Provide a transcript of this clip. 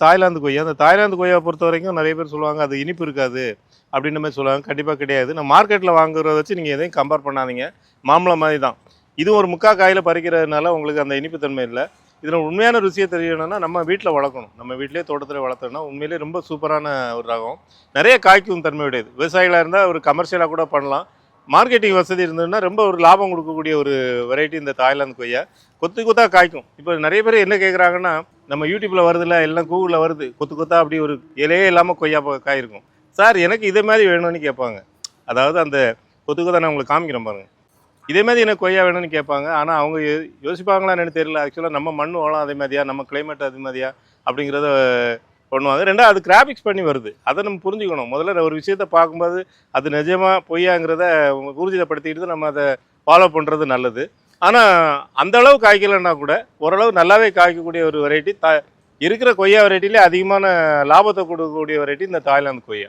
Thailand கொய்யா. அந்த Thailand கொய்யாவை பொறுத்தவரைக்கும் நிறைய பேர் சொல்லுவாங்க, அது இனிப்பு இருக்காது அப்படின்ற மாரி சொல்லுவாங்க. கண்டிப்பா கிடையாது. நான் மார்க்கெட்ல வாங்குறத வச்சு நீங்க எதையும் கம்பேர் பண்ணாதீங்க. மாம்பழம் மாரி தான். இது ஒரு முக்கா காயில பறிக்கிறதுனால உங்களுக்கு அந்த இனிப்பு தன்மை இல்ல. இதில உண்மையான ருசிய தெரியணும்னா, நம்ம வீட்ல வளர்க்கணும். நம்ம வீட்லயே தோட்டத்திலே வளர்த்தோம்னா, உண்மையிலேயே ரொம்ப சூப்பரான ஒரு ரகம். நெறைய காய்க்கும் தன்மை உடையது. விவசாயிகளா இருந்தா ஒரு கமர்ஷியலா கூட பண்ணலாம். மார்க்கெட்டிங் வசதி இருந்ததுன்னா, ரொம்ப ஒரு லாபம் குடுக்கக்கூடிய ஒரு வெரைட்டி இந்த தாய்லாந்து கொய்யா. கொத்து கொத்தா காய்க்கும். இப்ப நெறைய பேர் என்ன கேட்குறாங்கன்னா, நம்ம YouTubeல வருதுல்ல, எல்லாம் கூகுள்ல வருது. கொத்து கொத்தா அப்படி ஒரு இலையே இல்லாம கொய்யா காய் இருக்கும். சார் எனக்கு இதே மாரி வேணும்னு கேட்பாங்க. அதாவது அந்த கொத்து கொத்தா நான் உங்களுக்கு காமிக்கிறேன் பாருங்க. இதே மாரி எனக்கு கொய்யா வேணும்னு கேட்பாங்க. ஆனா அவங்க யோசிப்பாங்களா என்னன்னு தெரியல. ஆக்சுவலா நம்ம மண் வளம் அதே மாரியா, நம்ம கிளைமேட் அது மாரியா அப்படிங்கிறத பண்ணுவாங்க. 2வது அது கிராபிக்ஸ் பண்ணி வருது. அத நம்ம புரிஞ்சுக்கணும். முதல்ல ஒரு விஷயத்த பார்க்கும்போது, அது நிஜமா பொய்யாங்கிறத ஊர்ஜிதப்படுத்திக்கிட்டு நம்ம அத ஃபாலோ பண்றது நல்லது. ஆனா, அந்த அளவு காய்க்கலன்னா கூட, ஓரளவு நல்லாவே காய்க்கக்கூடிய ஒரு வெரைட்டி இருக்கிற கொய்யா வெரைட்டிலே அதிகமான லாபத்த குடுக்கக்கூடிய வெரைட்டி இந்த தாய்லாந்து கொய்யா.